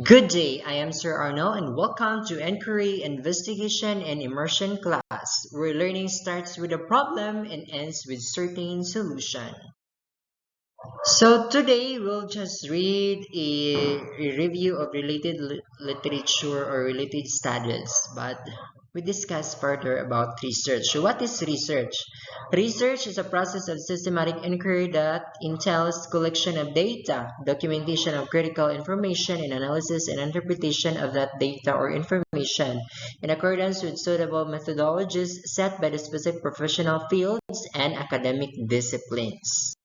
Good day, I am Sir Arno and welcome to Inquiry, Investigation, and Immersion class, where learning starts with a problem and ends with certain solution. So today we'll just read a review of related literature or related studies, but we discuss further about research. So what is research? Research is a process of systematic inquiry that entails collection of data, documentation of critical information, and analysis and interpretation of that data or information in accordance with suitable methodologies set by the specific professional fields and academic disciplines.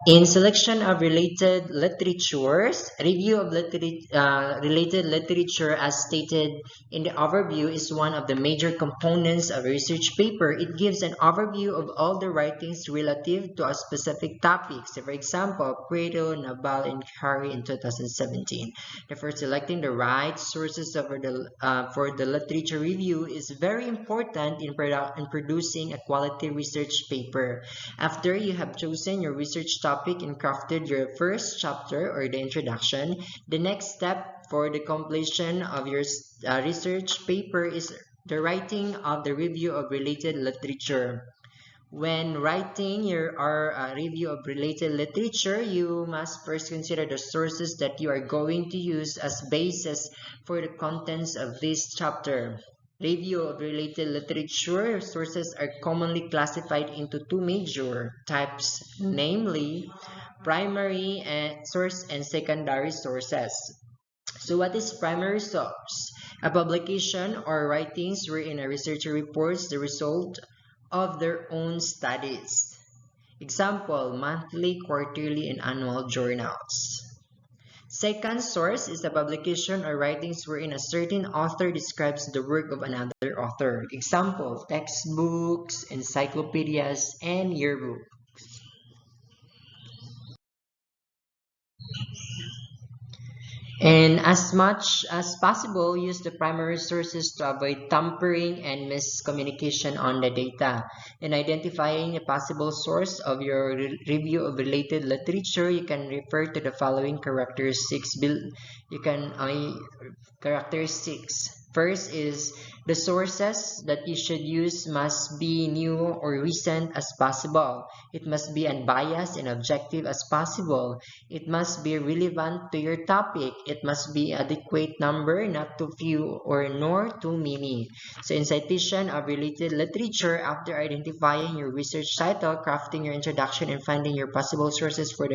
In selection of related literatures, review of related literature as stated in the overview is one of the major components of a research paper. It gives an overview of all the writings relative to a specific topic. So for example, Cueto, Naval, and Harry in 2017. Therefore, selecting the right sources for the literature review is very important in producing a quality research paper. After you have chosen your research topic and crafted your first chapter or the introduction, the next step for the completion of your research paper is the writing of the review of related literature. When writing your review of related literature, you must first consider the sources that you are going to use as basis for the contents of this chapter. Review of related literature sources are commonly classified into two major types, namely primary source and secondary sources. So what is primary source? A publication or writings wherein a researcher reports the result of their own studies. Example, monthly, quarterly, and annual journals. Second source is a publication or writings wherein a certain author describes the work of another author. Example, textbooks, encyclopedias, and yearbooks. And as much as possible, use the primary sources to avoid tampering and miscommunication on the data. In identifying a possible source of your review of related literature, you can refer to the following characteristics. Characteristics. First is the sources that you should use must be new or recent as possible. It must be unbiased and objective as possible. It must be relevant to your topic. It must be adequate number, not too few or nor too many. So in citation of related literature, after identifying your research title, crafting your introduction, and finding your possible sources for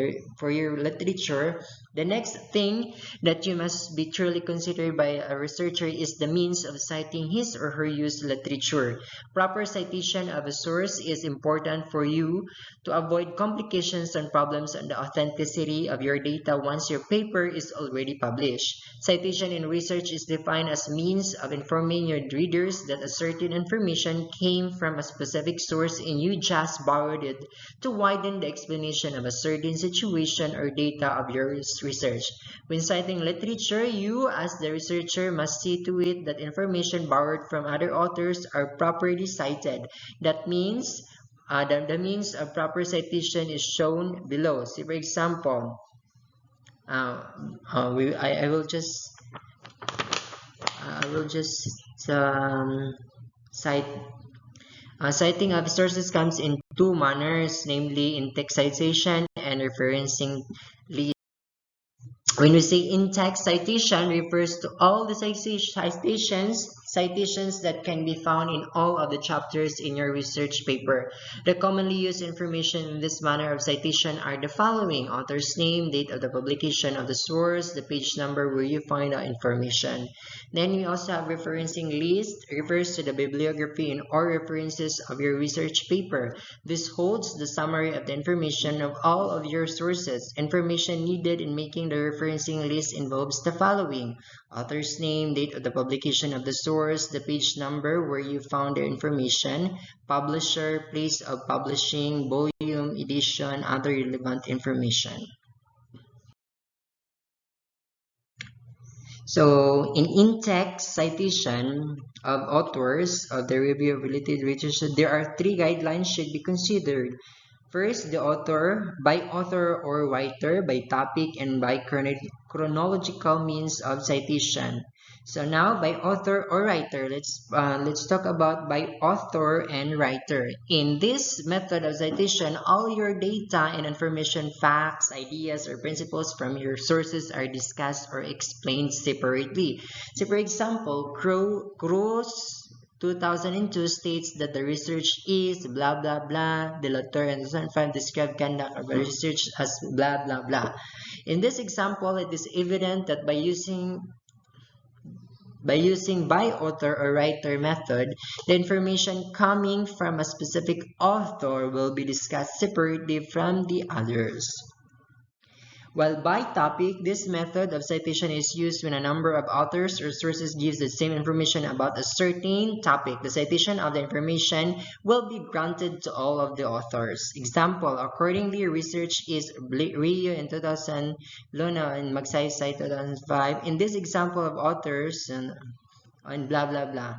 your literature, the next thing that you must be truly considered by a researcher is the means of citing his or her used literature. Proper citation of a source is important for you to avoid complications and problems on the authenticity of your data once your paper is already published. Citation in research is defined as means of informing your readers that a certain information came from a specific source and you just borrowed it to widen the explanation of a certain situation or data of your research. When citing literature, you as the researcher must see to it that information borrowed from other authors are properly cited. That means the means of proper citation is shown below. See, for example, I will just cite. Citing of sources comes in two manners, namely in text citation and referencing list. When we say in-text citation, refers to all the citations that can be found in all of the chapters in your research paper. The commonly used information in this manner of citation are the following: author's name, date of the publication of the source, the page number where you find out information. Then we also have referencing list, refers to the bibliography and or references of your research paper. This holds the summary of the information of all of your sources. Information needed in making the referencing list involves the following: author's name, date of the publication of the source, the page number where you found the information, publisher, place of publishing, volume, edition, other relevant information. So, in-text citation of authors of the review of related literature, there are three guidelines should be considered. First, the author, by author or writer, by topic, and by chronological means of citation. So now, by author or writer, let's talk about by author and writer. In this method of citation, all your data and information, facts, ideas, or principles from your sources are discussed or explained separately. So, for example, Cruz 2002 states that the research is blah blah blah. The author in 2005 described conduct of the research as blah blah blah. In this example, it is evident that by using by author or writer method, the information coming from a specific author will be discussed separately from the others. While by topic, this method of citation is used when a number of authors or sources gives the same information about a certain topic. The citation of the information will be granted to all of the authors. Example, accordingly, research is Rio in 2000, Luna in Magsaysay 2005. In this example of authors and blah blah blah.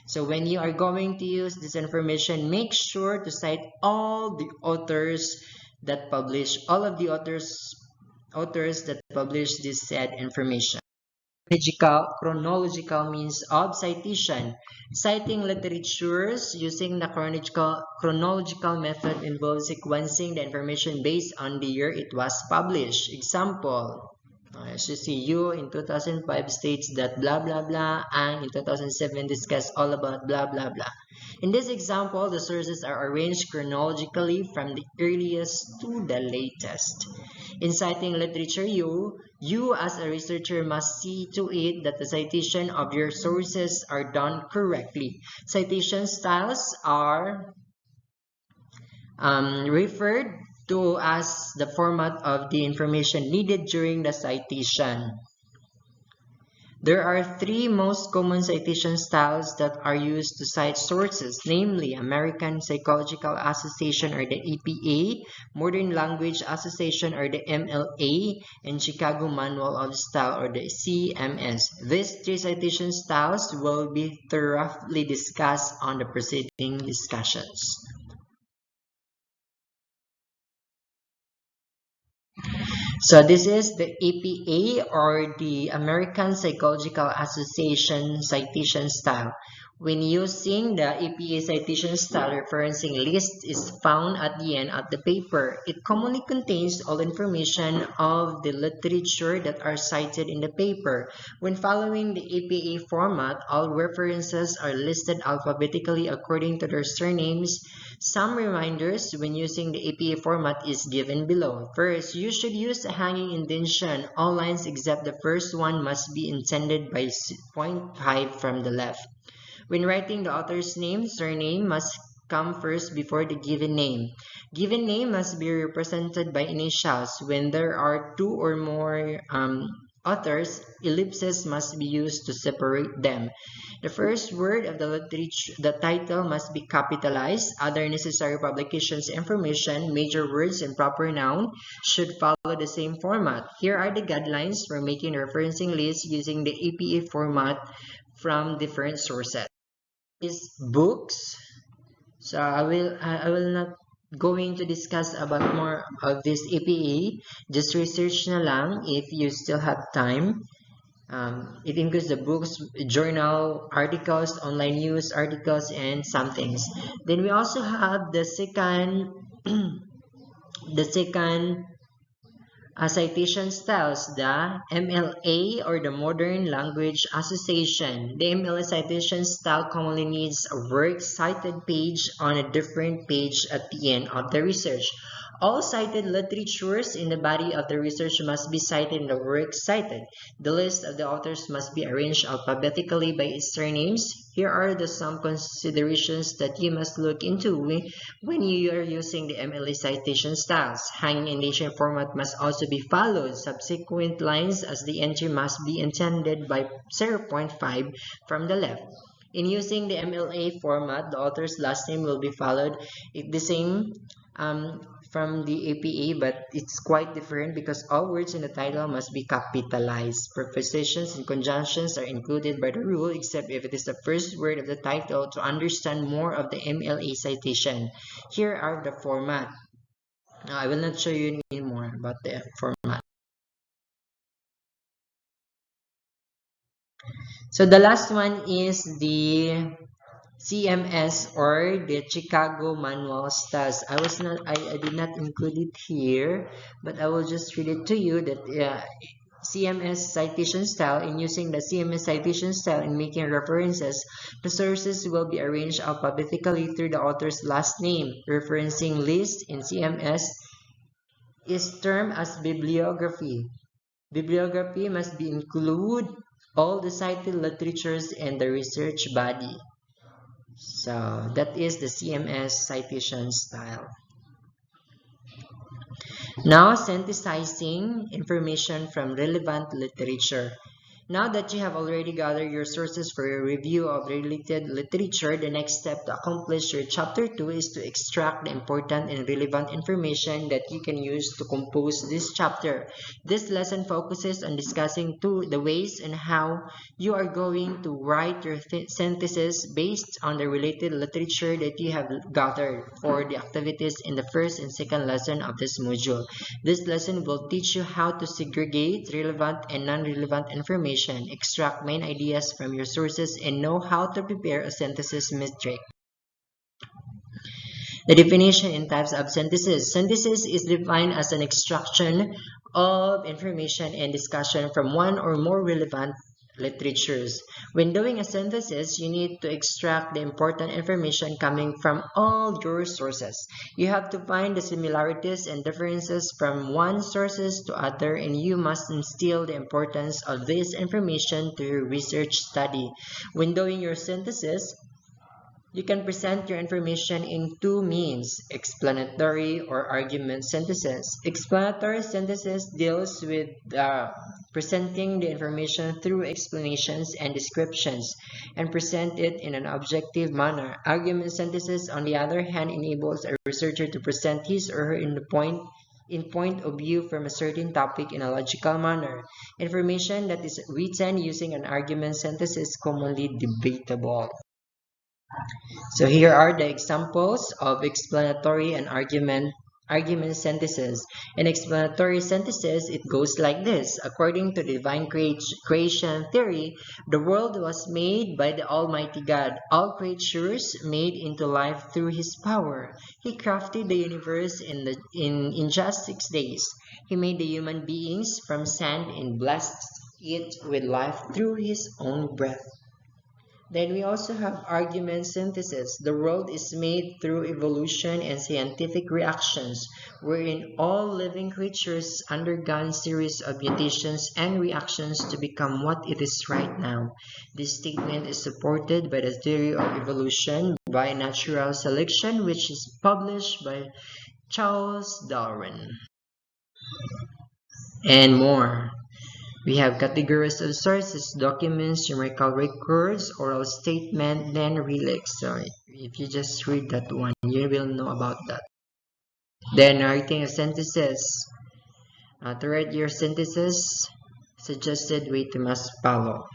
So when you are going to use this information, make sure to cite all the authors that publish, all of the authors that publish this said information. Chronological means of citation. Citing literatures using the chronological method involves sequencing the information based on the year it was published. Example, as you see, you in 2005 states that blah blah blah, and in 2007 discussed all about blah blah blah. In this example, the sources are arranged chronologically from the earliest to the latest. In citing literature, you as a researcher must see to it that the citation of your sources are done correctly. Citation styles are referred to as the format of the information needed during the citation. There are three most common citation styles that are used to cite sources, namely American Psychological Association or the APA, Modern Language Association or the MLA, and Chicago Manual of Style or the CMS. These three citation styles will be thoroughly discussed on the preceding discussions. So this is the APA or the American Psychological Association citation style. When using the APA citation style, referencing list is found at the end of the paper. It commonly contains all information of the literature that are cited in the paper. When following the APA format, all references are listed alphabetically according to their surnames. Some reminders when using the APA format is given below. First, you should use a hanging indentation. All lines except the first one must be intended by 0.5 from the left. When writing the author's name, surname must come first before the given name. Given name must be represented by initials. When there are two or more authors, ellipses must be used to separate them. The first word of the literature, the title must be capitalized. Other necessary publications information, major words, and proper noun should follow the same format. Here are the guidelines for making referencing lists using the APA format from different sources. Is books. So I will not going to discuss about more of this APA. Just research na lang if you still have time. It includes the books, journal, articles, online news articles, and some things. Then we also have the second the second citation styles, the MLA or the Modern Language Association. The MLA citation style commonly needs a works cited page on a different page at the end of the research. All cited literatures in the body of the research must be cited in the works cited. The list of the authors must be arranged alphabetically by its surnames. Here are some considerations that you must look into when you are using the MLA citation styles. Hanging indentation format must also be followed. Subsequent lines as the entry must be intended by 0.5 from the left. In using the MLA format, the author's last name will be followed. It's the same from the APA, but it's quite different because all words in the title must be capitalized. Prepositions and conjunctions are included by the rule except if it is the first word of the title. To understand more of the MLA citation, here are the format. I will not show you anymore about the format. So the last one is the CMS, or the Chicago Manual Styles. I did not include it here, but I will just read it to you that CMS citation style. In using the CMS citation style in making references, the sources will be arranged alphabetically through the author's last name. Referencing list in CMS is termed as bibliography. Bibliography must be include all the cited literatures and the research body. So that is the CMS citation style. Now, synthesizing information from relevant literature. Now that you have already gathered your sources for your review of related literature, the next step to accomplish your chapter 2 is to extract the important and relevant information that you can use to compose this chapter. This lesson focuses on discussing the ways and how you are going to write your synthesis based on the related literature that you have gathered for the activities in the first and second lesson of this module. This lesson will teach you how to segregate relevant and non-relevant information, extract main ideas from your sources, and know how to prepare a synthesis metric. The definition and types of synthesis. Synthesis is defined as an extraction of information and discussion from one or more relevant literatures. When doing a synthesis, you need to extract the important information coming from all your sources. You have to find the similarities and differences from one sources to other, and you must instill the importance of this information to your research study. When doing your synthesis, you can present your information in two means: explanatory or argument synthesis. Explanatory synthesis deals with presenting the information through explanations and descriptions and present it in an objective manner. Argument synthesis, on the other hand, enables a researcher to present his or her point of view from a certain topic in a logical manner. Information that is written using an argument synthesis is commonly debatable. So here are the examples of explanatory and argument synthesis. In explanatory synthesis, it goes like this. According to the divine creation theory, the world was made by the Almighty God, all creatures made into life through His power. He crafted the universe in just 6 days. He made the human beings from sand and blessed it with life through His own breath. Then we also have argument synthesis. The world is made through evolution and scientific reactions, wherein all living creatures undergone series of mutations and reactions to become what it is right now. This statement is supported by the theory of evolution by natural selection, which is published by Charles Darwin. And more. We have categories of sources: documents, numerical records, oral statement, then relics. So if you just read that one, you will know about that. Then writing a synthesis. To write your synthesis, suggested way to must follow.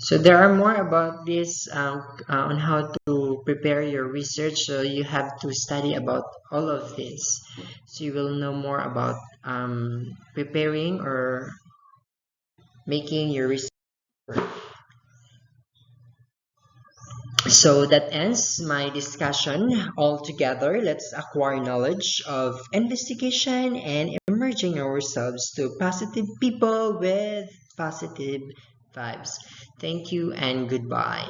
So there are more about this on how to prepare your research. So you have to study about all of this. So you will know more about preparing or making your research. So that ends my discussion altogether. Let's acquire knowledge of investigation and emerging ourselves to positive people with positive vibes. Thank you and goodbye.